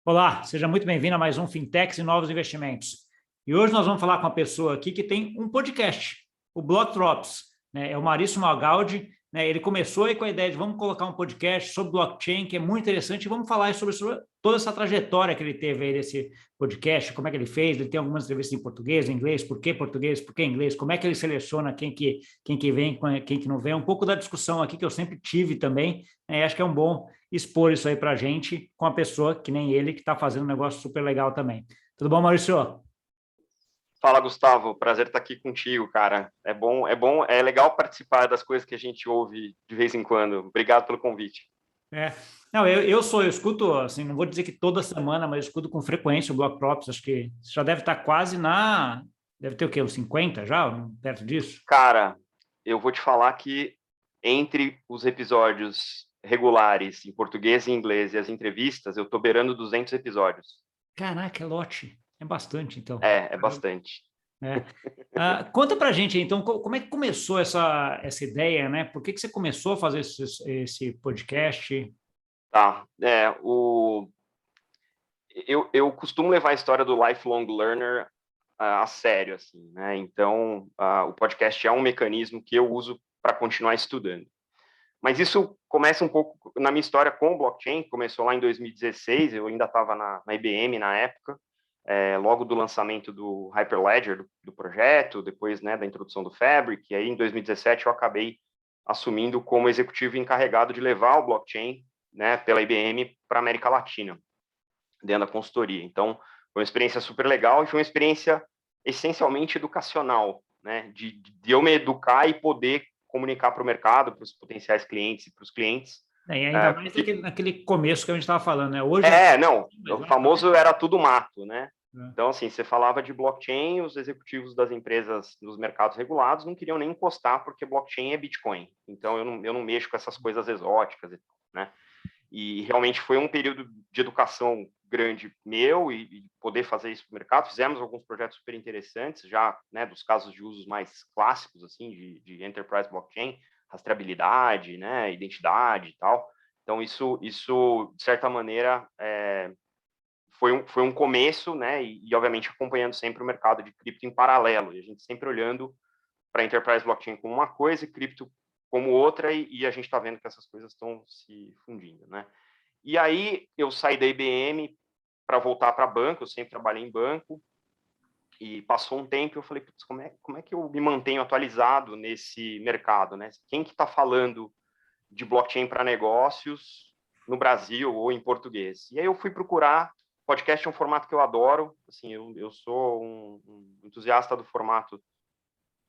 Olá, seja muito bem-vindo a mais um Fintechs e Novos Investimentos. E hoje nós vamos falar com uma pessoa aqui que tem um podcast, o Block Drops, né? É o Maurício Magaldi, né? Ele começou aí com a ideia de vamos colocar um podcast sobre blockchain, que é muito interessante, e vamos falar aí sobre toda essa trajetória que ele teve aí desse podcast, como é que ele fez, ele tem algumas entrevistas em português, por que inglês, como é que ele seleciona quem que vem, quem que não vem, um pouco da discussão aqui que eu sempre tive também, né? Acho que é um bom expor isso aí para a gente com a pessoa que nem ele, que está fazendo um negócio super legal também. Tudo bom, Maurício? Fala, Gustavo. Prazer estar aqui contigo, cara. É legal participar das coisas que a gente ouve de vez em quando. Obrigado pelo convite. É. Não, eu escuto, assim, não vou dizer que toda semana, mas eu escuto com frequência o Block Props, acho que você já deve estar quase deve ter o quê, uns 50 já, perto disso? Cara, eu vou te falar que entre os episódios regulares em português e inglês e as entrevistas, eu tô beirando 200 episódios. Caraca, é lote, é bastante, então. É bastante. É. Conta pra gente, então, como é que começou essa ideia, né? Por que você começou a fazer esse podcast? Tá. Eu costumo levar a história do lifelong learner a sério, assim, né? Então, o podcast é um mecanismo que eu uso para continuar estudando. Mas isso começa um pouco na minha história com o blockchain, começou lá em 2016, eu ainda estava na IBM na época, logo do lançamento do Hyperledger, do projeto, depois, né, da introdução do Fabric, e aí em 2017 eu acabei assumindo como executivo encarregado de levar o blockchain, né, pela IBM para a América Latina, dentro da consultoria. Então, foi uma experiência super legal e foi uma experiência essencialmente educacional, né, de eu me educar e poder comunicar para o mercado, para os potenciais clientes e para os clientes. E ainda mais Porque, naquele começo que a gente estava falando, né? Hoje é não, mas o lá também. famoso era tudo mato, né? Né? Então, assim, você falava de blockchain, os executivos das empresas dos mercados regulados não queriam nem encostar, porque blockchain é Bitcoin. Então, eu não mexo com essas coisas exóticas, né? E realmente foi um período de educação grande meu e poder fazer isso no mercado. Fizemos alguns projetos super interessantes, já, né, dos casos de usos mais clássicos, assim, de enterprise blockchain, rastreabilidade, né, identidade e tal. Então, isso de certa maneira, foi um começo, né, e, obviamente, acompanhando sempre o mercado de cripto em paralelo, e a gente sempre olhando para enterprise blockchain como uma coisa e cripto como outra, e a gente está vendo que essas coisas estão se fundindo, né? E aí eu saí da IBM para voltar para banco, eu sempre trabalhei em banco, e passou um tempo e eu falei, como é que eu me mantenho atualizado nesse mercado, né? Quem que está falando de blockchain para negócios no Brasil ou em português? E aí eu fui procurar, podcast é um formato que eu adoro, assim, eu sou um entusiasta do formato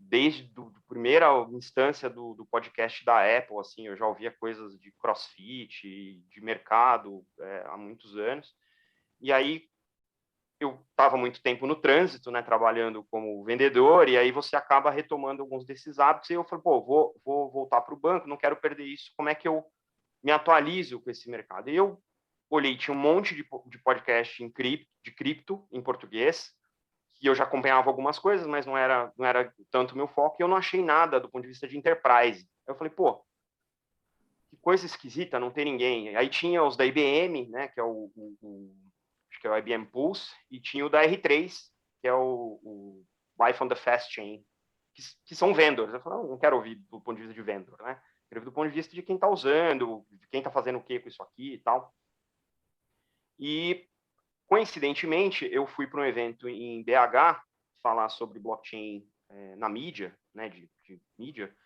desde a primeira instância do podcast da Apple, assim, eu já ouvia coisas de CrossFit, de mercado há muitos anos. E aí eu estava muito tempo no trânsito, né, trabalhando como vendedor, e aí você acaba retomando alguns desses hábitos. E eu falei, pô, vou voltar para o banco, não quero perder isso. Como é que eu me atualizo com esse mercado? E eu olhei, tinha um monte de podcast de cripto em português, que eu já acompanhava algumas coisas, mas não era tanto o meu foco, e eu não achei nada do ponto de vista de enterprise. Eu falei, pô, que coisa esquisita, não tem ninguém. Aí tinha os da IBM, né, que é acho que é o IBM Pulse, e tinha o da R3, que é o Life on the Fast Chain, que são vendors. Eu falei, não quero ouvir do ponto de vista de vendor, né? Quero ouvir do ponto de vista de quem está usando, de quem está fazendo o que com isso aqui e tal. E coincidentemente, eu fui para um evento em BH falar sobre blockchain na mídia, né, de mídia,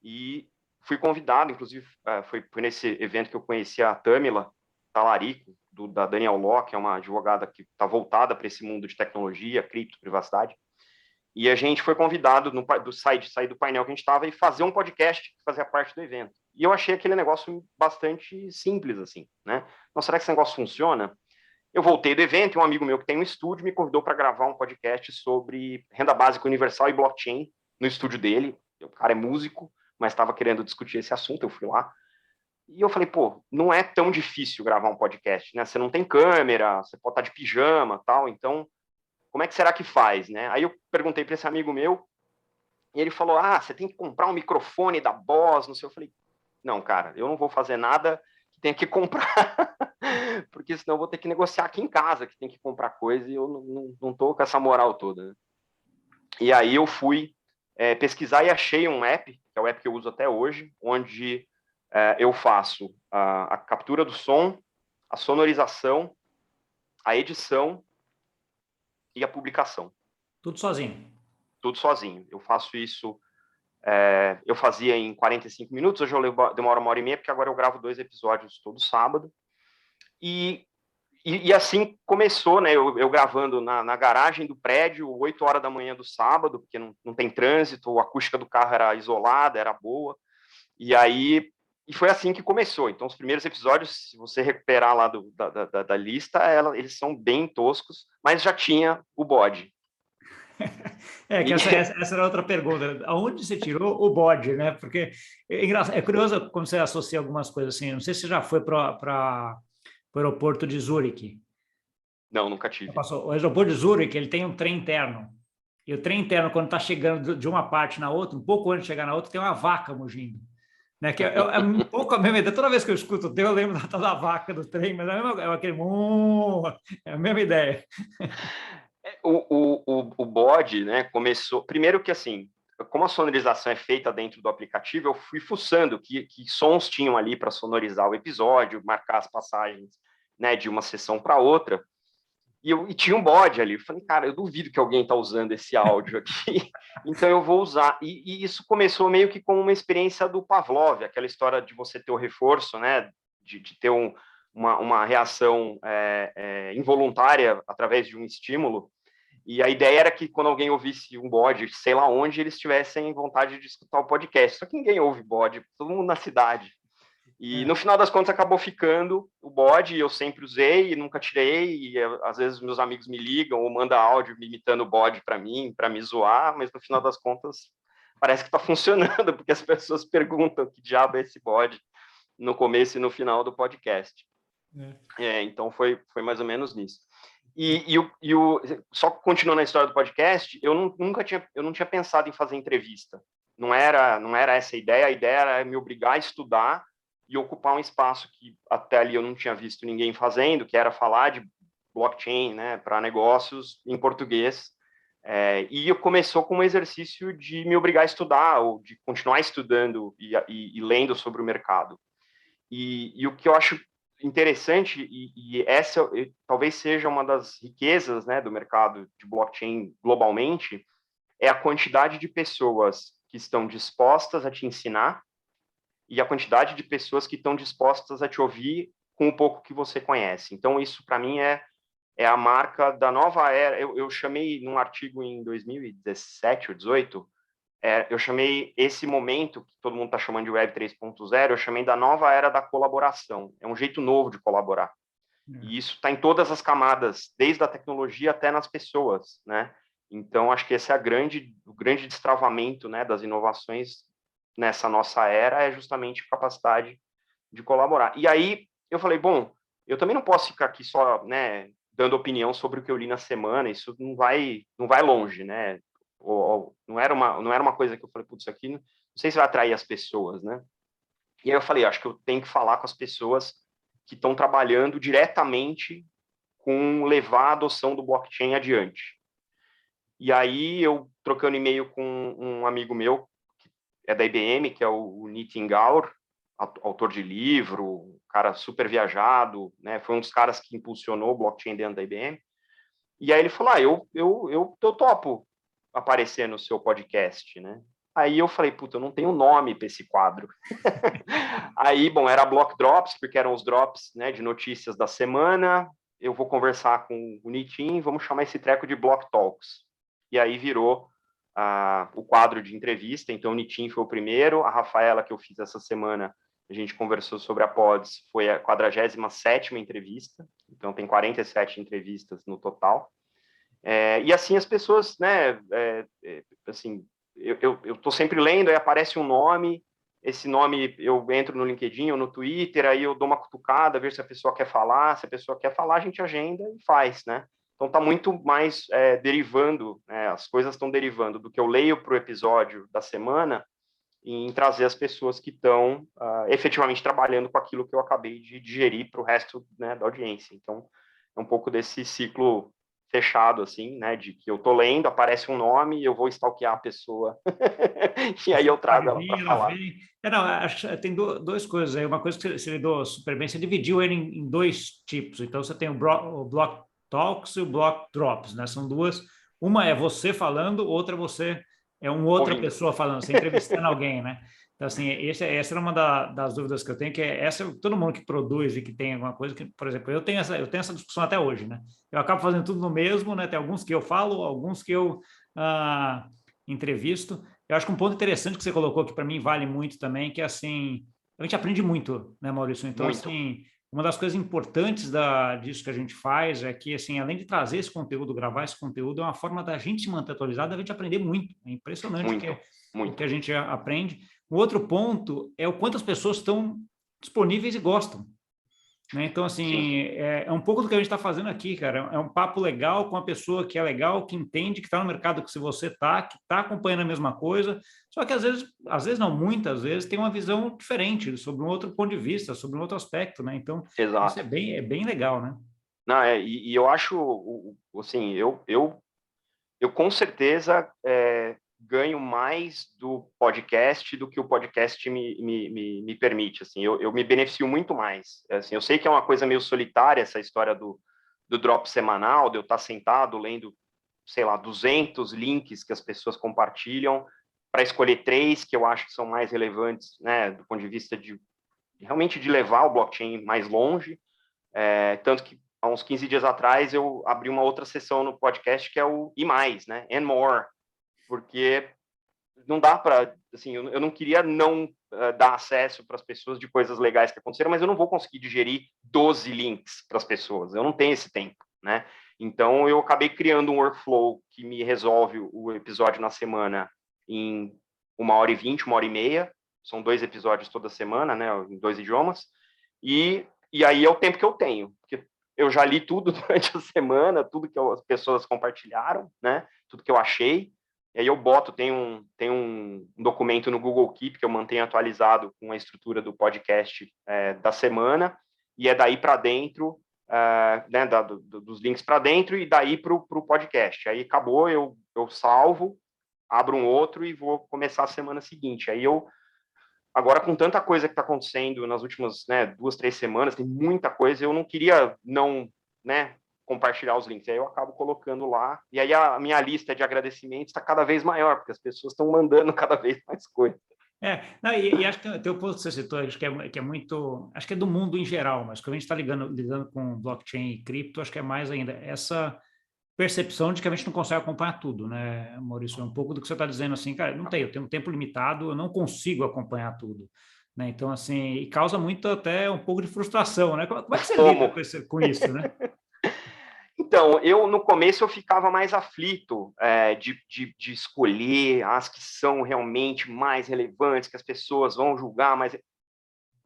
e fui convidado, inclusive, foi nesse evento que eu conheci a Tamila Talarico, da Daniel Law, que é uma advogada que está voltada para esse mundo de tecnologia, cripto, privacidade, e a gente foi convidado sair do painel que a gente estava e fazer um podcast que fazia parte do evento. E eu achei aquele negócio bastante simples, assim, né? Nossa, será que esse negócio funciona? Eu voltei do evento e um amigo meu que tem um estúdio me convidou para gravar um podcast sobre renda básica universal e blockchain no estúdio dele. O cara é músico, mas estava querendo discutir esse assunto, eu fui lá. E eu falei, pô, não é tão difícil gravar um podcast, né? Você não tem câmera, você pode estar de pijama, tal, então como é que será que faz, né? Aí eu perguntei para esse amigo meu e ele falou, você tem que comprar um microfone da Boss, não sei. Eu falei, não, cara, eu não vou fazer nada que tenha que comprar porque senão eu vou ter que negociar aqui em casa, que tem que comprar coisa, e eu não tô com essa moral toda, né? E aí eu fui pesquisar e achei um app, que é o app que eu uso até hoje, onde eu faço a captura do som, a sonorização, a edição e a publicação. Tudo sozinho. Tudo sozinho. Eu faço isso, eu fazia em 45 minutos, hoje eu demoro 1h30, porque agora eu gravo 2 episódios todo sábado. E assim começou, né? Eu gravando na garagem do prédio, 8 horas da manhã do sábado, porque não tem trânsito, a acústica do carro era isolada, era boa. E foi assim que começou. Então, os primeiros episódios, se você recuperar lá da lista, eles são bem toscos, mas já tinha o bode. Essa era outra pergunta. Aonde você tirou o bode, né? Porque é curioso quando você associa algumas coisas assim. Não sei se você já foi para o aeroporto de Zurique. Não, nunca tive. O aeroporto de Zurique, ele tem um trem interno. E o trem interno, quando está chegando de uma parte na outra, um pouco antes de chegar na outra, tem uma vaca mugindo. Né? Que é um pouco a mesma ideia. Toda vez que eu escuto o teu, eu lembro da vaca do trem, mas é aquele... É a mesma ideia. O bode, né, começou... Primeiro que, assim, como a sonorização é feita dentro do aplicativo, eu fui fuçando que sons tinham ali para sonorizar o episódio, marcar as passagens, né, de uma sessão para outra. E tinha um bode ali. Eu falei, cara, eu duvido que alguém está usando esse áudio aqui, então eu vou usar. E isso começou meio que como uma experiência do Pavlov, aquela história de você ter o reforço, né, de ter uma reação involuntária através de um estímulo. E a ideia era que quando alguém ouvisse um bode, sei lá onde, eles tivessem vontade de escutar o podcast. Só que ninguém ouve bode, todo mundo na cidade. E no final das contas acabou ficando o bode, eu sempre usei e nunca tirei, e às vezes meus amigos me ligam ou mandam áudio me imitando o bode para mim, para me zoar, mas no final das contas parece que está funcionando, porque as pessoas perguntam que diabo é esse bode no começo e no final do podcast. Então foi mais ou menos nisso. Só continuando a história do podcast, eu não tinha pensado em fazer entrevista. Não era essa a ideia era me obrigar a estudar e ocupar um espaço que até ali eu não tinha visto ninguém fazendo, que era falar de blockchain, né, para negócios em português. E começou com um exercício de me obrigar a estudar, ou de continuar estudando e lendo sobre o mercado. E o que eu acho interessante, e essa talvez seja uma das riquezas, né, do mercado de blockchain globalmente, é a quantidade de pessoas que estão dispostas a te ensinar e a quantidade de pessoas que estão dispostas a te ouvir com o pouco que você conhece. Então, isso, para mim, é a marca da nova era. Eu chamei, num artigo em 2017 ou 2018, eu chamei esse momento, que todo mundo está chamando de Web 3.0, eu chamei da nova era da colaboração. É um jeito novo de colaborar. E isso está em todas as camadas, desde a tecnologia até nas pessoas, né? Então, acho que esse é o grande destravamento, né, das inovações nessa nossa era, é justamente a capacidade de colaborar. E aí eu falei, bom, eu também não posso ficar aqui só, né, dando opinião sobre o que eu li na semana, isso não vai longe, né? Não era uma coisa que eu falei, putz, isso aqui não sei se vai atrair as pessoas, né? E aí eu falei, acho que eu tenho que falar com as pessoas que estão trabalhando diretamente com levar a adoção do blockchain adiante. E aí eu, trocando e-mail com um amigo meu, é da IBM, que é o Nitin Gaur, autor de livro, cara super viajado, né? Foi um dos caras que impulsionou o blockchain dentro da IBM. E aí ele falou, eu topo aparecer no seu podcast, né? Aí eu falei, puta, eu não tenho nome para esse quadro. Aí, bom, era Block Drops, porque eram os drops, né, de notícias da semana. Eu vou conversar com o Nitin, vamos chamar esse treco de Block Talks. E aí virou o quadro de entrevista. Então, o Nitin foi o primeiro, a Rafaela, que eu fiz essa semana, a gente conversou sobre a Pods, foi a 47ª entrevista. Então, tem 47 entrevistas no total. E assim as pessoas, né, assim, eu estou sempre lendo, aí aparece um nome, esse nome eu entro no LinkedIn ou no Twitter, aí eu dou uma cutucada, ver se a pessoa quer falar, se a pessoa quer falar, a gente agenda e faz, né? Então está muito mais derivando, né, as coisas estão derivando do que eu leio para o episódio da semana em trazer as pessoas que estão efetivamente trabalhando com aquilo que eu acabei de digerir para o resto, né, da audiência. Então, é um pouco desse ciclo fechado, assim, né, de que eu tô lendo, aparece um nome, eu vou stalkear a pessoa, e aí eu trago ela para falar. Vem. Não, tem duas coisas aí. Uma coisa que você lidou super bem, você dividiu ele em dois tipos. Então, você tem o Block Talks e o Block Drops, né? São duas. Uma é você falando, outra é uma outra Ouvindo. pessoa falando, você entrevistando alguém, né? Então, assim, essa era uma das dúvidas que eu tenho, que é essa, todo mundo que produz e que tem alguma coisa, que, por exemplo, eu tenho essa discussão até hoje, né? Eu acabo fazendo tudo no mesmo, né? Tem alguns que eu falo, alguns que eu entrevisto. Eu acho que um ponto interessante que você colocou, que para mim vale muito também, que é assim, a gente aprende muito, né, Maurício? Então, Muito. assim, uma das coisas importantes disso que a gente faz é que, assim, além de trazer esse conteúdo, gravar esse conteúdo, é uma forma da gente se manter atualizado, da gente aprender muito. É impressionante o que a gente aprende. O outro ponto é o quanto as pessoas estão disponíveis e gostam. Né? Então, assim, é um pouco do que a gente está fazendo aqui, cara. É um papo legal com uma pessoa que é legal, que entende, que está no mercado que se você está, que está acompanhando a mesma coisa, só que às vezes não, muitas vezes, tem uma visão diferente, sobre um outro ponto de vista, sobre um outro aspecto, né? Então, isso Exato. é bem legal, né? Não, e eu acho, assim, eu com certeza ganho mais do podcast do que o podcast me permite, assim, eu me beneficio muito mais, assim, eu sei que é uma coisa meio solitária essa história do drop semanal, de eu estar sentado lendo, sei lá, 200 links que as pessoas compartilham, para escolher 3 que eu acho que são mais relevantes, né, do ponto de vista de realmente de levar o blockchain mais longe, tanto que há uns 15 dias atrás eu abri uma outra sessão no podcast que é o e mais, né, and more, porque não dá para, assim, eu não queria não dar acesso para as pessoas de coisas legais que aconteceram, mas eu não vou conseguir digerir 12 links para as pessoas, eu não tenho esse tempo, né? Então eu acabei criando um workflow que me resolve o episódio na semana em 1h20, 1h30, são 2 episódios toda semana, né, em 2 idiomas, e aí é o tempo que eu tenho, porque eu já li tudo durante a semana, tudo que as pessoas compartilharam, né, tudo que eu achei, e aí eu boto, tem um documento no Google Keep que eu mantenho atualizado com a estrutura do podcast da semana, e é daí para dentro, né, dos links para dentro, e daí para o podcast. Aí acabou, eu salvo, abro um outro e vou começar a semana seguinte. Aí agora com tanta coisa que está acontecendo nas últimas, né, 2, 3 semanas, tem muita coisa, eu não queria não, né, compartilhar os links, aí eu acabo colocando lá, e aí a minha lista de agradecimentos está cada vez maior, porque as pessoas estão mandando cada vez mais coisa. Não, e acho que tem o ponto que você citou, acho que é muito, acho que é do mundo em geral, mas quando a gente está lidando com blockchain e cripto, acho que é mais ainda essa percepção de que a gente não consegue acompanhar tudo, né, Maurício? É um pouco do que você está dizendo, assim, cara, eu tenho um tempo limitado, eu não consigo acompanhar tudo, né? Então, assim, e causa muito até um pouco de frustração, né? Como é que você lida com isso, né? Então, no começo eu ficava mais aflito de escolher as que são realmente mais relevantes, que as pessoas vão julgar, mas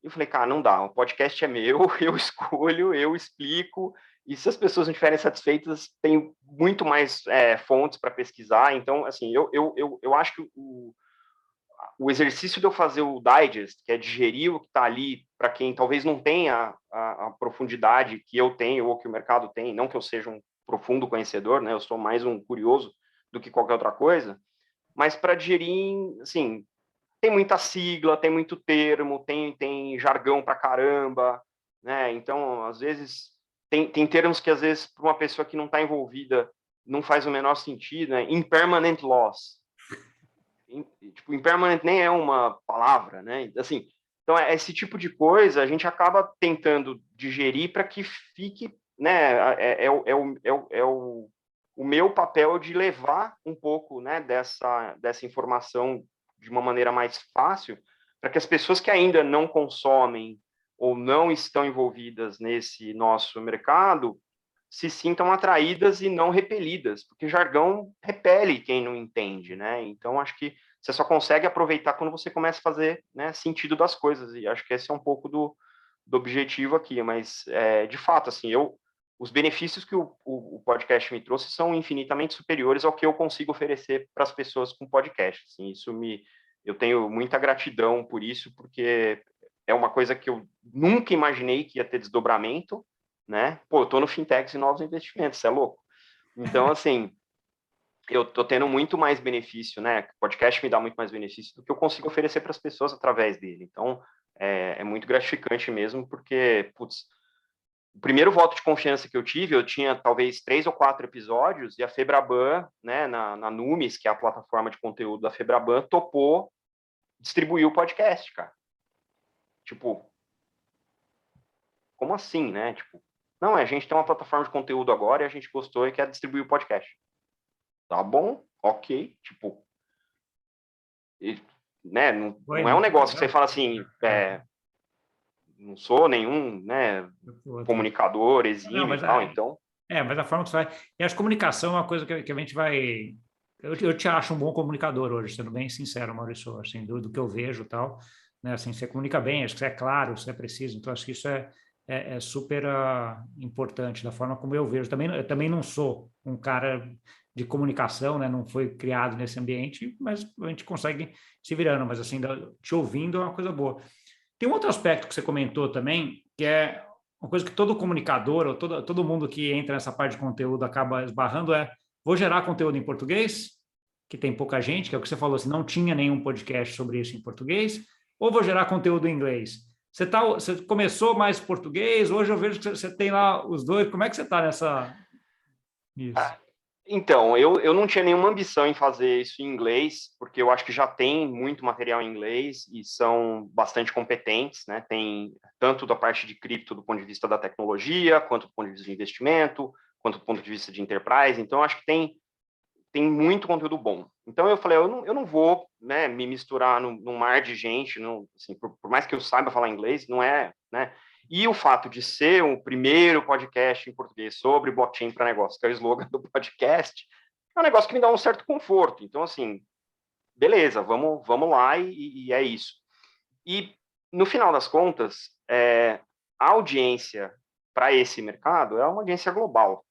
eu falei, cara, não dá, o podcast é meu, eu escolho, eu explico, e se as pessoas não estiverem satisfeitas, tem muito mais fontes para pesquisar, então, assim, eu acho que o exercício de eu fazer o digest, que é digerir o que está ali, para quem talvez não tenha a profundidade que eu tenho ou que o mercado tem, não que eu seja um profundo conhecedor, né? Eu sou mais um curioso do que qualquer outra coisa, mas para digerir, assim, tem muita sigla, tem muito termo, tem jargão para caramba, né? Então, às vezes, tem termos que, às vezes, para uma pessoa que não está envolvida, não faz o menor sentido, né? Impermanent loss. Tipo, impermanent nem é uma palavra, né? Assim, então, esse tipo de coisa a gente acaba tentando digerir para que fique, né? O meu papel de levar um pouco, né, dessa informação de uma maneira mais fácil para que as pessoas que ainda não consomem ou não estão envolvidas nesse nosso mercado se sintam atraídas e não repelidas, porque jargão repele quem não entende, né? Então, acho que você só consegue aproveitar quando você começa a fazer, né, sentido das coisas, e acho que esse é um pouco do objetivo aqui, mas, de fato, assim, os benefícios que o podcast me trouxe são infinitamente superiores ao que eu consigo oferecer para as pessoas com podcast, assim, isso eu tenho muita gratidão por isso, porque é uma coisa que eu nunca imaginei que ia ter desdobramento, né? Pô, eu tô no Fintechs e novos investimentos, você é louco. Então, assim, eu tô tendo muito mais benefício, né? O podcast me dá muito mais benefício do que eu consigo oferecer para as pessoas através dele. Então, é muito gratificante mesmo, porque, putz, o primeiro voto de confiança que eu tive, eu tinha talvez 3 ou 4 episódios, e a Febraban, né, na Numis, que é a plataforma de conteúdo da Febraban, topou distribuir o podcast, cara. Tipo, como assim, né? Tipo, não, a gente tem uma plataforma de conteúdo agora e a gente gostou e quer distribuir o podcast. Tá bom, ok, tipo, né? Não é um negócio que você fala assim, não sou nenhum, né, comunicador Não, exímio mas e tal, então. mas a forma que você vai. E acho que comunicação é uma coisa que a gente vai. Eu te acho um bom comunicador hoje, sendo bem sincero, Maurício, assim, do que eu vejo e tal. Né? Assim, você comunica bem, acho que você é claro, você é preciso, então acho que isso é super importante da forma como eu vejo. Eu também não sou um cara de comunicação, né? Não foi criado nesse ambiente, mas a gente consegue se virando. Mas assim, te ouvindo é uma coisa boa. Tem um outro aspecto que você comentou também, que é uma coisa que todo comunicador, ou todo mundo que entra nessa parte de conteúdo acaba esbarrando, vou gerar conteúdo em português, que tem pouca gente, que é o que você falou, assim, não tinha nenhum podcast sobre isso em português, ou vou gerar conteúdo em inglês. Você começou mais português, hoje eu vejo que você tem lá os dois, como é que você está nessa... Isso. Então, eu não tinha nenhuma ambição em fazer isso em inglês, porque eu acho que já tem muito material em inglês e são bastante competentes, né? Tem tanto da parte de cripto do ponto de vista da tecnologia, quanto do ponto de vista de investimento, quanto do ponto de vista de enterprise. Então, eu acho que tem muito conteúdo bom. Então, eu falei, eu não vou, né, me misturar num mar de gente, não, assim, por mais que eu saiba falar inglês, não é, né? E o fato de ser o primeiro podcast em português sobre blockchain para negócio, que é o slogan do podcast, é um negócio que me dá um certo conforto. Então, assim, beleza, vamos lá e é isso. E, no final das contas, a audiência para esse mercado é uma audiência global.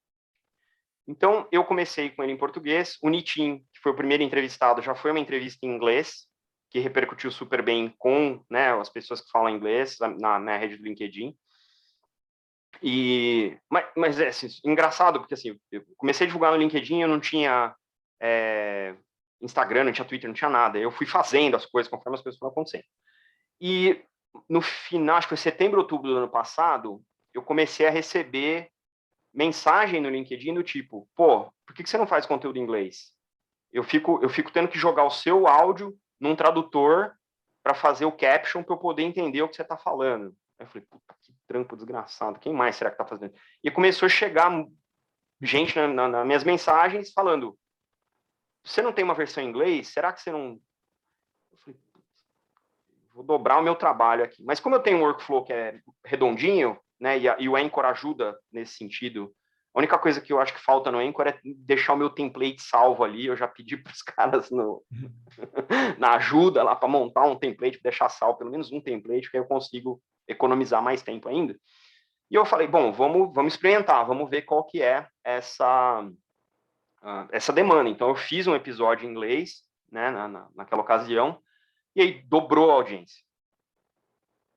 Então, eu comecei com ele em português. O Nitin, que foi o primeiro entrevistado, já foi uma entrevista em inglês, que repercutiu super bem com, né, as pessoas que falam inglês na rede do LinkedIn. Mas é assim, engraçado, porque assim, eu comecei a divulgar no LinkedIn, eu não tinha Instagram, não tinha Twitter, não tinha nada. Eu fui fazendo as coisas conforme as coisas foram acontecendo. E no final, acho que foi setembro, outubro do ano passado, eu comecei a receber mensagem no LinkedIn do tipo, pô, por que você não faz conteúdo em inglês? Eu fico tendo que jogar o seu áudio num tradutor para fazer o caption para eu poder entender o que você está falando. Aí eu falei, puta, que trampo desgraçado, quem mais será que está fazendo? E começou a chegar gente nas minhas mensagens falando, você não tem uma versão em inglês? Será que você não... Eu falei, vou dobrar o meu trabalho aqui. Mas como eu tenho um workflow que é redondinho, né, e o Anchor ajuda nesse sentido, a única coisa que eu acho que falta no Anchor é deixar o meu template salvo ali. Eu já pedi para os caras na ajuda lá para montar um template, deixar salvo pelo menos um template, que aí eu consigo economizar mais tempo ainda. E eu falei, bom, vamos experimentar, vamos ver qual que é essa demanda. Então, eu fiz um episódio em inglês, né, naquela ocasião, e aí dobrou a audiência.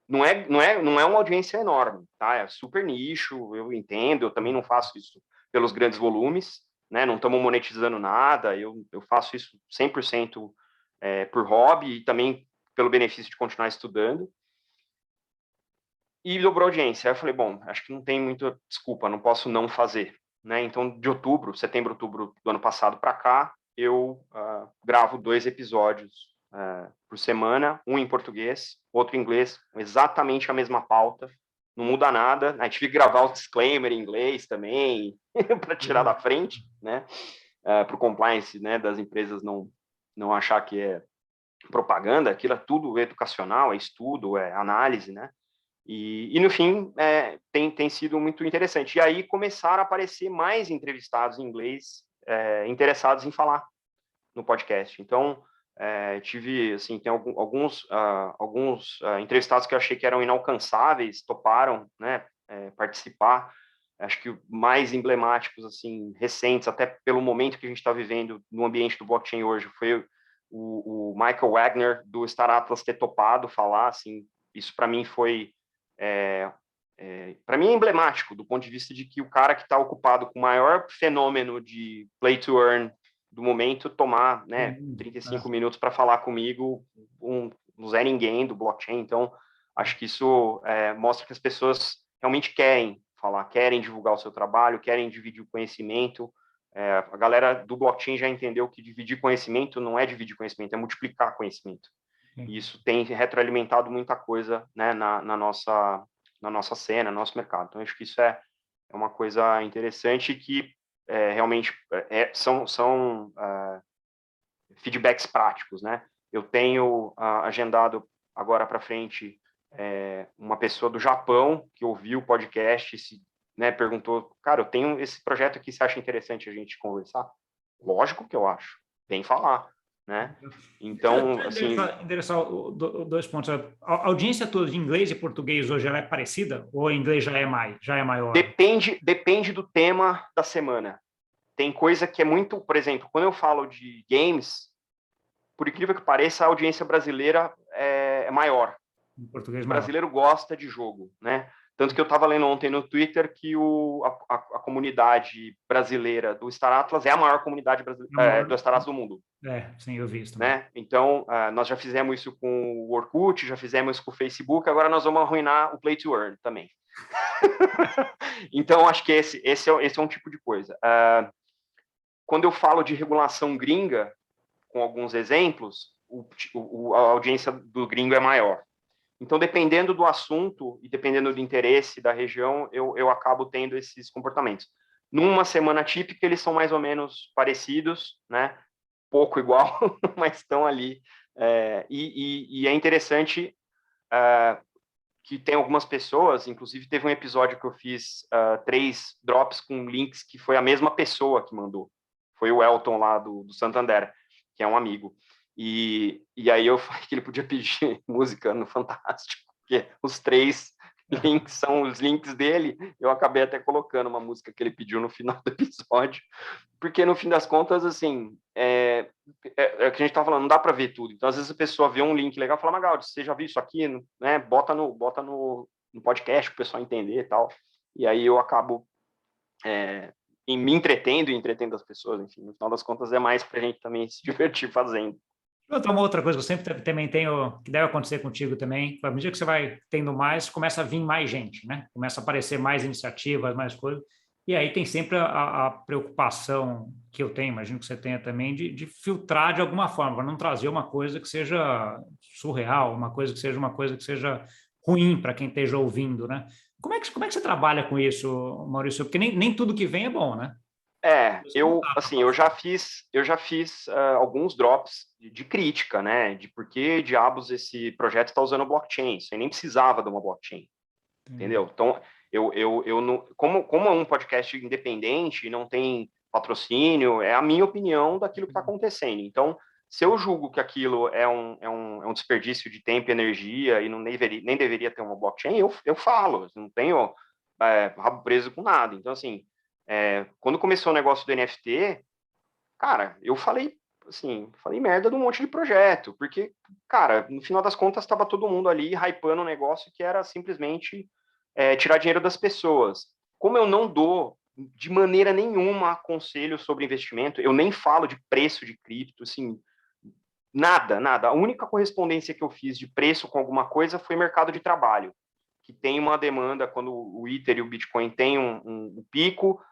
Não é uma audiência enorme, tá? É super nicho, eu entendo, eu também não faço isso pelos grandes volumes, né? Não estamos monetizando nada, eu faço isso 100% por hobby e também pelo benefício de continuar estudando. E dobrou a audiência. Aí eu falei, bom, acho que não tem muita desculpa, não posso não fazer, né? Então, de setembro, outubro do ano passado para cá, eu gravo 2 episódios por semana, um em português, outro em inglês, exatamente a mesma pauta, não muda nada. A gente tive que gravar o disclaimer em inglês também, para tirar da frente, né? Para o compliance, né, das empresas não achar que é propaganda, aquilo é tudo educacional, é estudo, é análise, né? E no fim, tem sido muito interessante. E aí começaram a aparecer mais entrevistados em inglês interessados em falar no podcast. Então, tive, assim, tem alguns entrevistados que eu achei que eram inalcançáveis, toparam, né, participar. Acho que mais emblemáticos, assim, recentes, até pelo momento que a gente está vivendo no ambiente do blockchain hoje, foi o Michael Wagner do Star Atlas ter topado falar, assim, isso para mim foi para mim é emblemático do ponto de vista de que o cara que está ocupado com o maior fenômeno de play to earn do momento tomar, né, 35 minutos para falar comigo, um Zé Ninguém do blockchain. Então acho que isso mostra que as pessoas realmente querem falar, querem divulgar o seu trabalho, querem dividir o conhecimento. A galera do blockchain já entendeu que dividir conhecimento não é dividir conhecimento, é multiplicar conhecimento. E isso tem retroalimentado muita coisa, né, na nossa cena, no nosso mercado. Então, acho que isso é uma coisa interessante que realmente são feedbacks práticos, né? Eu tenho agendado agora para frente uma pessoa do Japão que ouviu o podcast, né, perguntou, cara, eu tenho esse projeto aqui, você acha interessante a gente conversar? Lógico que eu acho, vem falar, né? Então, assim... Endereçar dois pontos. A audiência toda de inglês e português hoje ela é parecida? Ou em inglês já é maior? Depende do tema da semana. Tem coisa que é muito... Por exemplo, quando eu falo de games, por incrível que pareça, a audiência brasileira é maior. Em português o maior. brasileiro gosta de jogo, né? Tanto que eu estava lendo ontem no Twitter que a comunidade brasileira do Star Atlas é a maior comunidade do Star Atlas do mundo. Sim, eu vi isso também. Né? Então, nós já fizemos isso com o Orkut, já fizemos com o Facebook, agora nós vamos arruinar o Play to Earn também. Então, acho que esse é um tipo de coisa. Quando eu falo de regulação gringa, com alguns exemplos, a audiência do gringo é maior. Então, dependendo do assunto e dependendo do interesse da região, eu acabo tendo esses comportamentos. Numa semana típica, eles são mais ou menos parecidos, né? Pouco igual, mas estão ali. E é interessante que tem algumas pessoas, inclusive teve um episódio que eu fiz 3 drops com links que foi a mesma pessoa que mandou. Foi o Elton lá do Santander, que é um amigo. E aí eu falei que ele podia pedir música no Fantástico, porque os 3 links são os links dele. Eu acabei até colocando uma música que ele pediu no final do episódio, porque no fim das contas, assim, é o que a gente tá falando, não dá para ver tudo. Então, às vezes a pessoa vê um link legal e fala, Magaldi, você já viu isso aqui? Né? Bota no podcast para o pessoal entender e tal. E aí eu acabo me entretendo e entretendo as pessoas, enfim, no final das contas é mais para a gente também se divertir fazendo. Uma outra coisa que eu sempre também tenho, que deve acontecer contigo também, à medida que você vai tendo mais, começa a vir mais gente, né? Começa a aparecer mais iniciativas, mais coisas, e aí tem sempre a preocupação que eu tenho, imagino que você tenha também, de filtrar de alguma forma, para não trazer uma coisa que seja surreal, uma coisa que seja ruim para quem esteja ouvindo, né? Como é que você trabalha com isso, Maurício? Porque nem tudo que vem é bom, né? Eu já fiz alguns drops de crítica, né, de por que diabos esse projeto está usando blockchain, isso aí nem precisava de uma blockchain, entendeu? Então, eu não, como é um podcast independente, não tem patrocínio, é a minha opinião daquilo que está acontecendo. Então, se eu julgo que aquilo é um desperdício de tempo e energia e nem deveria ter uma blockchain, eu falo, não tenho rabo preso com nada. Então, assim, quando começou o negócio do NFT, cara, eu falei merda de um monte de projeto, porque, cara, no final das contas estava todo mundo ali hypando um negócio que era simplesmente tirar dinheiro das pessoas. Como eu não dou de maneira nenhuma conselho sobre investimento, eu nem falo de preço de cripto, assim, nada. A única correspondência que eu fiz de preço com alguma coisa foi mercado de trabalho, que tem uma demanda quando o Ether e o Bitcoin têm um pico,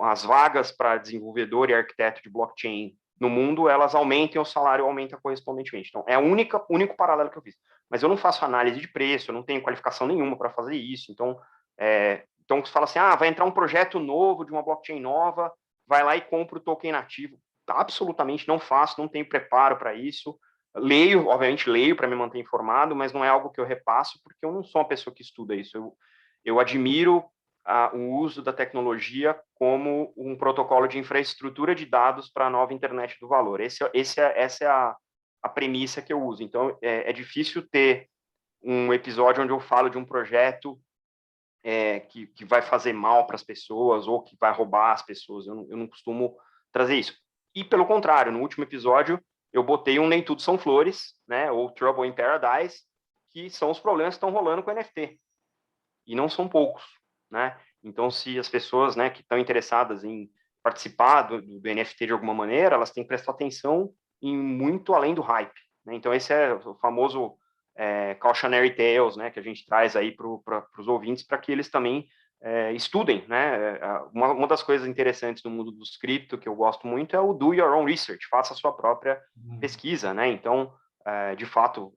as vagas para desenvolvedor e arquiteto de blockchain no mundo, elas aumentam e o salário aumenta correspondentemente. Então, é o único paralelo que eu fiz. Mas eu não faço análise de preço, eu não tenho qualificação nenhuma para fazer isso. Então, você fala assim, vai entrar um projeto novo de uma blockchain nova, vai lá e compra o token nativo. Absolutamente não faço, não tenho preparo para isso. Obviamente leio para me manter informado, mas não é algo que eu repasso, porque eu não sou uma pessoa que estuda isso. Eu admiro o uso da tecnologia como um protocolo de infraestrutura de dados para a nova internet do valor. Essa é a premissa que eu uso. Então, é difícil ter um episódio onde eu falo de um projeto que vai fazer mal para as pessoas ou que vai roubar as pessoas. Eu não costumo trazer isso. E, pelo contrário, no último episódio, eu botei um Nem Tudo São Flores, né, ou Trouble in Paradise, que são os problemas que estão rolando com o NFT. E não são poucos, né? Então, se as pessoas, né, que estão interessadas em participar do NFT de alguma maneira, elas têm que prestar atenção em muito além do hype, né? Então, esse é o famoso cautionary tales, né, que a gente traz aí para os ouvintes, para que eles também estudem, né? Uma das coisas interessantes do mundo dos cripto que eu gosto muito é o do your own research, faça a sua própria pesquisa, né? Então, de fato,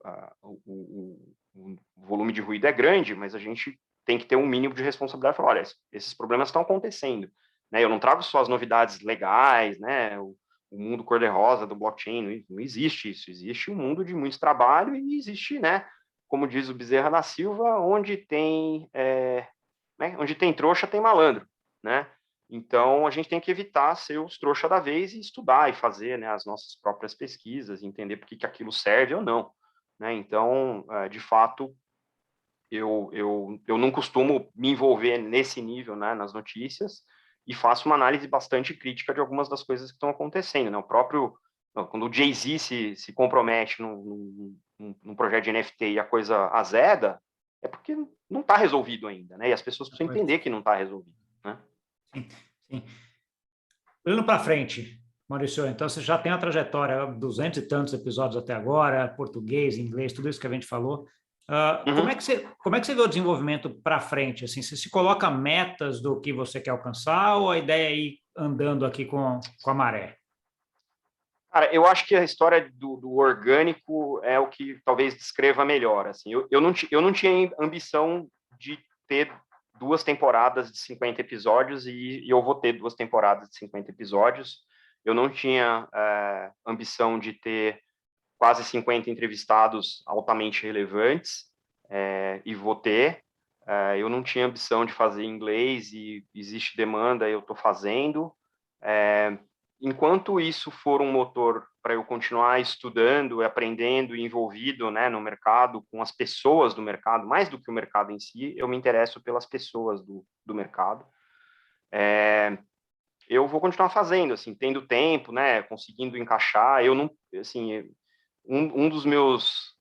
o volume de ruído é grande, mas a gente tem que ter um mínimo de responsabilidade e falar, olha, esses problemas estão acontecendo, né? Eu não trago só as novidades legais, né? O mundo cor-de-rosa do blockchain, não existe isso, existe um mundo de muito trabalho e existe, né? Como diz o Bezerra da Silva, onde tem trouxa tem malandro, né? Então a gente tem que evitar ser os trouxa da vez e estudar e fazer, né, as nossas próprias pesquisas, entender por que aquilo serve ou não, né? Então, de fato, eu não costumo me envolver nesse nível, né, nas notícias, e faço uma análise bastante crítica de algumas das coisas que estão acontecendo, né? Quando o Jay-Z se compromete num projeto de NFT e a coisa azeda, é porque não está resolvido ainda, né? E as pessoas precisam entender que não está resolvido, né? Sim, sim. Olhando para frente, Maurício, então você já tem a trajetória, 200 e tantos episódios até agora, português, inglês, tudo isso que a gente falou. Como é que você vê o desenvolvimento para frente? Assim, você se coloca metas do que você quer alcançar ou a ideia é ir andando aqui com a maré? Cara, eu acho que a história do orgânico é o que talvez descreva melhor. Assim, eu não tinha ambição de ter 2 temporadas de 50 episódios e eu vou ter 2 temporadas de 50 episódios. Eu não tinha ambição de ter quase 50 entrevistados altamente relevantes e vou ter. Eu não tinha ambição de fazer em inglês e existe demanda, eu estou fazendo. Enquanto isso for um motor para eu continuar estudando, aprendendo e envolvido, né, no mercado, com as pessoas do mercado, mais do que o mercado em si, eu me interesso pelas pessoas do mercado. Eu vou continuar fazendo, assim, tendo tempo, né, conseguindo encaixar. Eu não, assim, um dos meus,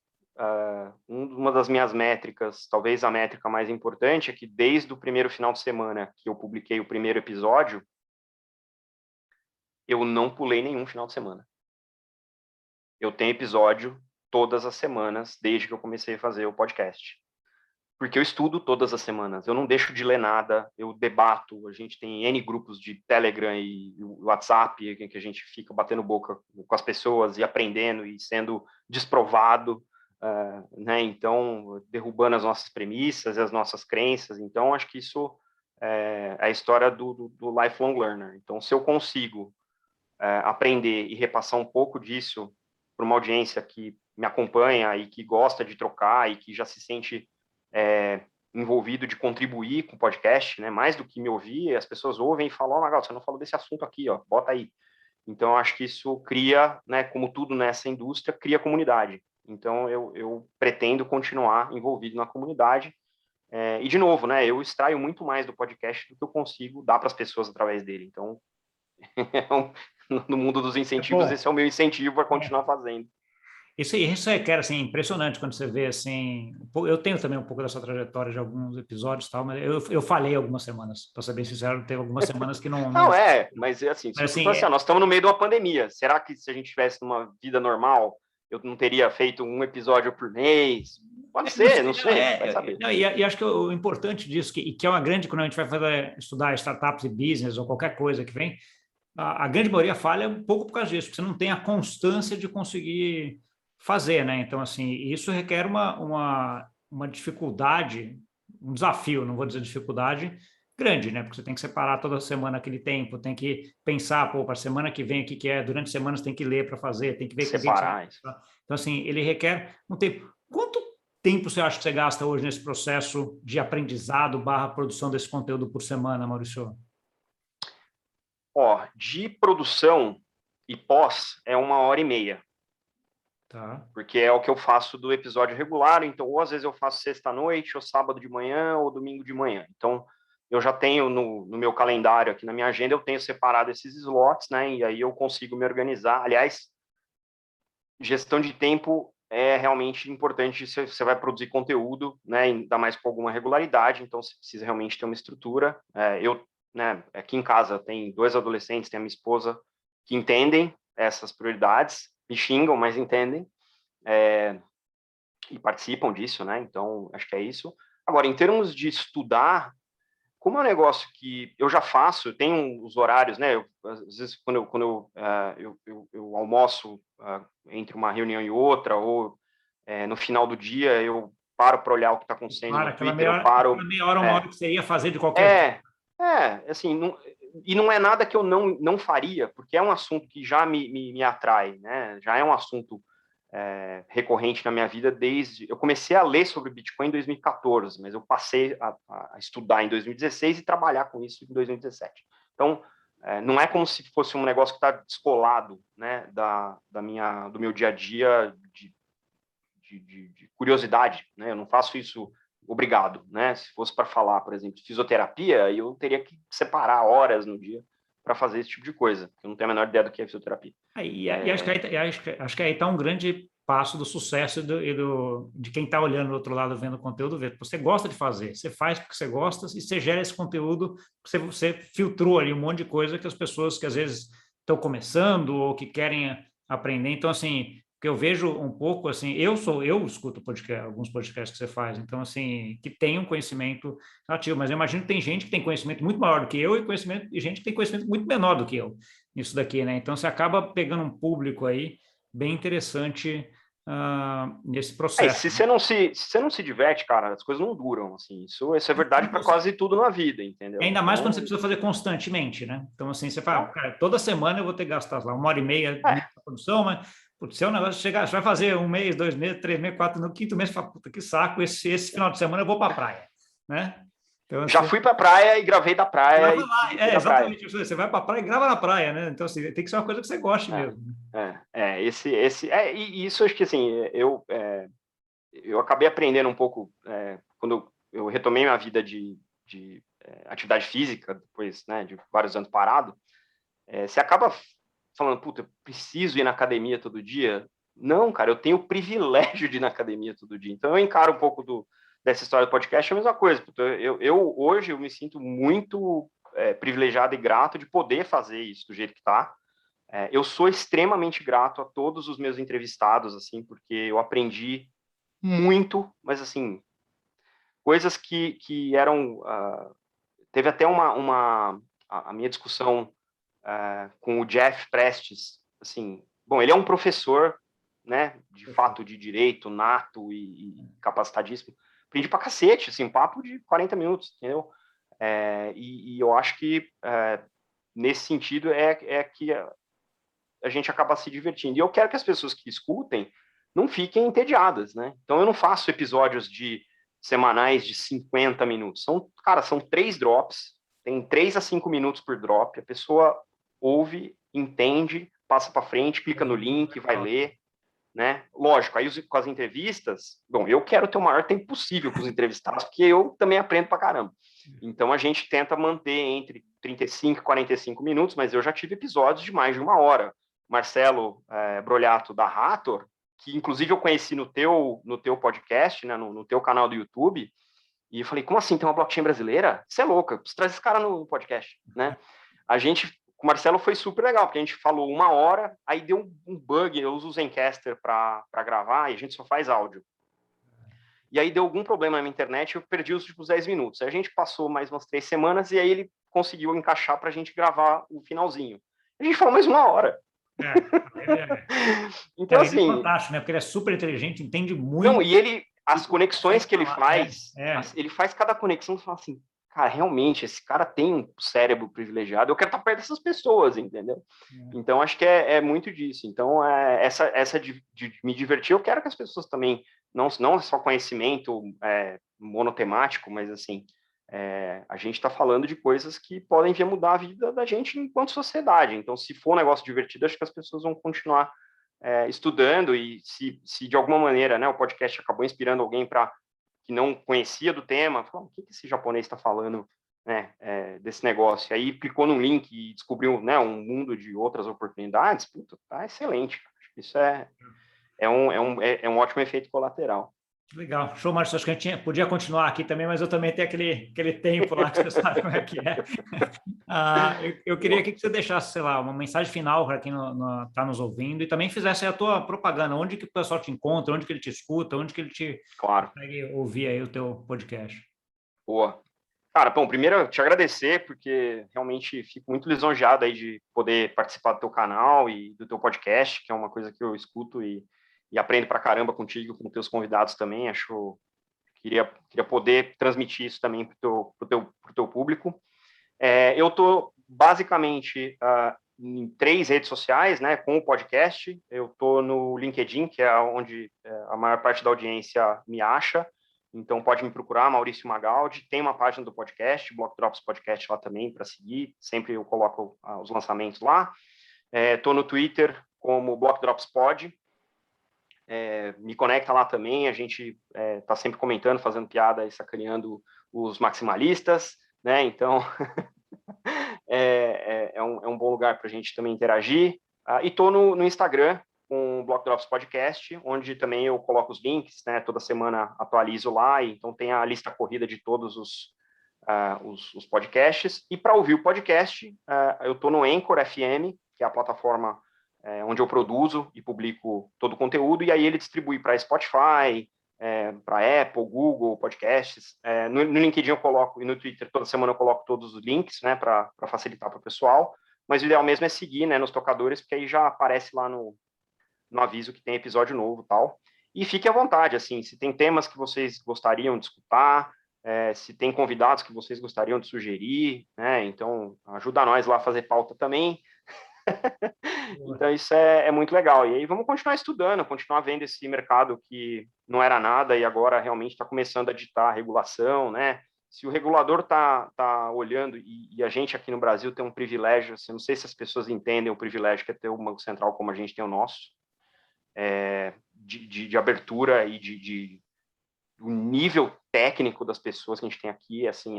uma das minhas métricas, talvez a métrica mais importante, é que desde o primeiro final de semana que eu publiquei o primeiro episódio, eu não pulei nenhum final de semana. Eu tenho episódio todas as semanas, desde que eu comecei a fazer o podcast. Porque eu estudo todas as semanas, eu não deixo de ler nada, eu debato, a gente tem N grupos de Telegram e WhatsApp, em que a gente fica batendo boca com as pessoas e aprendendo e sendo desprovado, né? Então, derrubando as nossas premissas e as nossas crenças. Então, acho que isso é a história do lifelong learner. Então, se eu consigo aprender e repassar um pouco disso para uma audiência que me acompanha e que gosta de trocar e que já se sente envolvido de contribuir com o podcast, né? Mais do que me ouvir, as pessoas ouvem e falam, Magal, você não falou desse assunto aqui, ó, bota aí. Então, acho que isso cria, né, como tudo nessa indústria, cria comunidade. Então, eu pretendo continuar envolvido na comunidade. E, de novo, né, eu extraio muito mais do podcast do que eu consigo dar para as pessoas através dele. Então, no mundo dos incentivos, esse é o meu incentivo a continuar fazendo. Isso requer, assim, impressionante quando você vê, assim... Eu tenho também um pouco dessa trajetória de alguns episódios e tal, mas eu falhei algumas semanas, para ser bem sincero, teve algumas semanas que não... Não, mas é assim, mas, assim, nós estamos no meio de uma pandemia. Será que se a gente tivesse numa vida normal, eu não teria feito um episódio por mês? Pode ser, não sei, vai saber. E acho que o importante disso, que é uma grande, quando a gente vai estudar startups e business ou qualquer coisa que vem, a grande maioria falha um pouco por causa disso, porque você não tem a constância de conseguir fazer, né? Então, assim, isso requer uma dificuldade, um desafio, não vou dizer dificuldade, grande, né? Porque você tem que separar toda semana aquele tempo, tem que pensar, pô, para a semana que vem, o que é, durante a semana você tem que ler para fazer, tem que ver com quem você... Então, assim, ele requer um tempo. Quanto tempo você acha que você gasta hoje nesse processo de aprendizado / produção desse conteúdo por semana, Maurício? De produção e pós é 1h30. Tá. Porque é o que eu faço do episódio regular, então ou às vezes eu faço sexta-noite, ou sábado de manhã, ou domingo de manhã. Então, eu já tenho no meu calendário, aqui na minha agenda, eu tenho separado esses slots, né? E aí eu consigo me organizar. Aliás, gestão de tempo é realmente importante se você vai produzir conteúdo, né, ainda mais com alguma regularidade, então você precisa realmente ter uma estrutura. Né, aqui em casa tem 2 adolescentes, tem a minha esposa, que entendem essas prioridades, me xingam, mas entendem, e participam disso, né, então acho que é isso. Agora, em termos de estudar, como é um negócio que eu já faço, eu tenho os horários, né? Às vezes, quando eu almoço entre uma reunião e outra, ou no final do dia, eu paro para olhar o que está acontecendo Para no Twitter, eu paro. aquela meia hora, uma hora É, que você ia fazer de qualquer é, assim, não, e não é nada que eu não faria, porque é um assunto que já me atrai, né? Já é um assunto recorrente na minha vida desde... Eu comecei a ler sobre Bitcoin em 2014, mas eu passei a estudar em 2016 e trabalhar com isso em 2017. Então, não é como se fosse um negócio que está descolado, né, do meu dia a dia de curiosidade, né? Eu não faço isso obrigado, né? Se fosse para falar, por exemplo, de fisioterapia, eu teria que separar horas no dia para fazer esse tipo de coisa, porque eu não tenho a menor ideia do que é fisioterapia. E acho que aí está um grande passo do sucesso de quem está olhando do outro lado, vendo o conteúdo, ver. Você gosta de fazer, você faz porque você gosta e você gera esse conteúdo, você filtrou ali um monte de coisa que as pessoas que às vezes estão começando ou que querem aprender. Então, assim, que eu vejo um pouco assim, eu escuto alguns podcasts que você faz, então assim, que tem um conhecimento ativo, mas eu imagino que tem gente que tem conhecimento muito maior do que eu e gente que tem conhecimento muito menor do que eu nisso daqui, né? Então você acaba pegando um público aí bem interessante nesse E processo. se você não se diverte, cara, as coisas não duram, assim. Isso é verdade para quase tudo na vida, entendeu? Ainda mais quando você Então, precisa fazer constantemente, né? Então, assim, você fala, é, cara, toda semana eu vou ter que gastar lá 1 hora e meia é, nisso na produção, mas putz, se é um negócio chegar, você vai fazer 1 mês, 2 meses, 3 meses, 4, no quinto mês, você fala, puta, que saco, esse final de semana eu vou para a praia, né? Então, já assim, fui para a praia e gravei da praia grava e lá, publiquei da praia. exatamente, você vai para a praia e grava na praia, né? Então, assim, tem que ser uma coisa que você goste É, mesmo. e isso acho que assim, eu acabei aprendendo um pouco quando eu retomei minha vida de atividade física, depois, né, de vários anos parado. Você acaba falando, puta, eu preciso ir na academia todo dia? Não, cara, eu tenho o privilégio de ir na academia todo dia. Então eu encaro um pouco dessa história do podcast, é a mesma coisa. Puta, hoje eu me sinto muito privilegiado e grato de poder fazer isso do jeito que está. Eu sou extremamente grato a todos os meus entrevistados, assim, porque eu aprendi muito, mas assim, coisas que eram... teve até a minha discussão com o Jeff Prestes, assim, bom, ele é um professor, né, de fato de direito, nato e capacitadíssimo. Aprendi pra cacete, assim, um papo de 40 minutos, entendeu? E eu acho que nesse sentido que a gente acaba se divertindo. E eu quero que as pessoas que escutem não fiquem entediadas, né? Então eu não faço episódios de semanais de 50 minutos. São 3 drops, tem 3 a 5 minutos por drop. A pessoa ouve, entende, passa para frente, clica no link, vai ler, né? Lógico, aí com as entrevistas, bom, eu quero ter o maior tempo possível com os entrevistados, porque eu também aprendo pra caramba. Então a gente tenta manter entre 35 e 45 minutos, mas eu já tive episódios de mais de 1 hora. Marcelo Brolhato da Rator, que inclusive eu conheci no teu podcast, né, no teu canal do YouTube, e eu falei, como assim, tem uma blockchain brasileira? Você é louca, preciso trazer esse cara no podcast, né? A gente, com o Marcelo foi super legal, porque a gente falou 1 hora, aí deu um bug, eu uso o Zencastr para gravar, e a gente só faz áudio. E aí deu algum problema na minha internet, eu perdi os últimos 10 minutos. Aí a gente passou mais umas 3 semanas, e aí ele conseguiu encaixar para a gente gravar o finalzinho. A gente falou mais 1 hora. Então, Ele é assim, fantástico, né? Porque ele é super inteligente, entende não, muito e as e conexões consegue que ele falar. faz, ele faz cada conexão, você fala assim, cara, realmente, esse cara tem um cérebro privilegiado, eu quero estar perto dessas pessoas, entendeu? Então, acho que é muito disso. Então, essa de me divertir, eu quero que as pessoas também, não só conhecimento monotemático, mas assim, a gente está falando de coisas que podem vir a mudar a vida da gente enquanto sociedade. Então, se for um negócio divertido, acho que as pessoas vão continuar estudando, e se de alguma maneira, né, o podcast acabou inspirando alguém que não conhecia do tema, falou, o que esse japonês está falando, né, desse negócio? E aí clicou num link e descobriu, né, um mundo de outras oportunidades, puta, tá excelente. Isso é um ótimo efeito colateral. Legal, show, Márcio. Acho que a gente podia continuar aqui também, mas eu também tenho aquele tempo lá que você sabe como é que é. Eu queria que você deixasse, sei lá, uma mensagem final para quem está nos ouvindo e também fizesse a tua propaganda. Onde que o pessoal te encontra, onde que ele te escuta, onde que ele consegue ouvir aí o teu podcast. Boa. Cara, bom, primeiro eu te agradecer, porque realmente fico muito lisonjeado aí de poder participar do teu canal e do teu podcast, que é uma coisa que eu escuto e aprendo pra caramba contigo, com teus convidados também. Queria poder transmitir isso também pro teu público. Eu tô basicamente em 3 redes sociais, né, com o podcast. Eu tô no LinkedIn, que é onde a maior parte da audiência me acha. Então, pode me procurar, Maurício Magaldi. Tem uma página do podcast, Block Drops Podcast lá também, para seguir. Sempre eu coloco os lançamentos lá. Estou no Twitter como Block Drops Pod. Me conecta lá também. A gente está sempre comentando, fazendo piada e sacaneando os maximalistas, né? Então, é um bom lugar para a gente também interagir. E estou no Instagram, com o Block Drops Podcast, onde também eu coloco os links, né? Toda semana atualizo lá, e então tem a lista corrida de todos os podcasts. E para ouvir o podcast, eu estou no Anchor FM, que é a plataforma onde eu produzo e publico todo o conteúdo, e aí ele distribui para Spotify, para Apple, Google, Podcasts. No LinkedIn eu coloco, e no Twitter toda semana eu coloco todos os links, né? Para facilitar para o pessoal. Mas o ideal mesmo é seguir, né, nos tocadores, porque aí já aparece lá no aviso que tem episódio novo e tal. E fique à vontade, assim, se tem temas que vocês gostariam de escutar, se tem convidados que vocês gostariam de sugerir, né? Então, ajuda nós lá a fazer pauta também. Então, isso é muito legal. E aí vamos continuar estudando, continuar vendo esse mercado que não era nada e agora realmente está começando a ditar a regulação, né? Se o regulador está olhando, e a gente aqui no Brasil tem um privilégio, assim, não sei se as pessoas entendem o privilégio que é ter um Banco Central como a gente tem o nosso, de abertura e de o nível técnico das pessoas que a gente tem aqui, assim,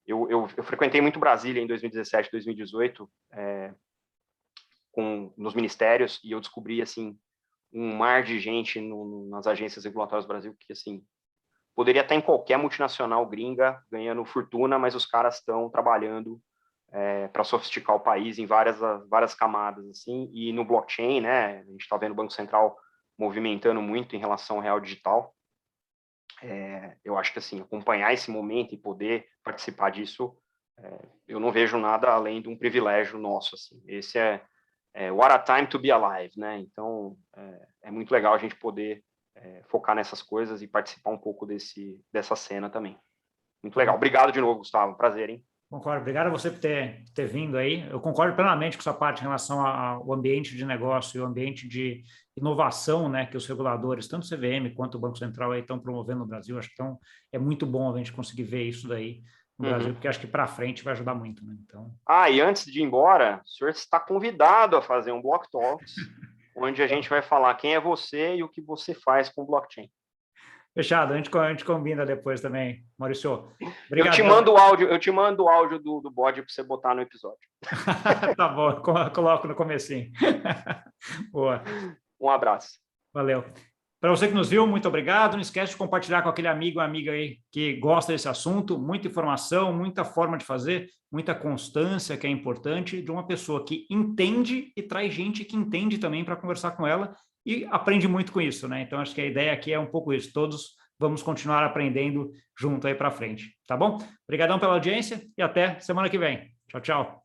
eu frequentei muito Brasília em 2017, 2018, nos ministérios, e eu descobri, assim, um mar de gente nas agências regulatórias do Brasil que, assim, poderia estar em qualquer multinacional gringa ganhando fortuna, mas os caras estão trabalhando para sofisticar o país em várias camadas, assim, e no blockchain, né, a gente está vendo o Banco Central movimentando muito em relação ao real digital. Eu acho que, assim, acompanhar esse momento e poder participar disso, eu não vejo nada além de um privilégio nosso, assim. Esse what a time to be alive, né? Então, é muito legal a gente poder focar nessas coisas e participar um pouco dessa cena também. Muito legal. Obrigado de novo, Gustavo. Prazer, hein? Concordo. Obrigado a você por ter vindo aí. Eu concordo plenamente com sua parte em relação ao ambiente de negócio e o ambiente de inovação, né, que os reguladores, tanto o CVM quanto o Banco Central, aí estão promovendo no Brasil. Acho que é muito bom a gente conseguir ver isso daí no Brasil, porque acho que para frente vai ajudar muito, né? Então... e antes de ir embora, o senhor está convidado a fazer um Block Talks, onde a gente vai falar quem é você e o que você faz com blockchain. Fechado, a gente combina depois também, Maurício. Obrigado. Eu te mando o áudio do bode para você botar no episódio. Tá bom, coloco no comecinho. Boa. Um abraço. Valeu. Para você que nos viu, muito obrigado. Não esquece de compartilhar com aquele amigo ou amiga aí que gosta desse assunto. Muita informação, muita forma de fazer, muita constância que é importante de uma pessoa que entende e traz gente que entende também para conversar com ela e aprende muito com isso, né? Então, acho que a ideia aqui é um pouco isso. Todos vamos continuar aprendendo junto aí para frente, tá bom? Obrigadão pela audiência e até semana que vem. Tchau, tchau.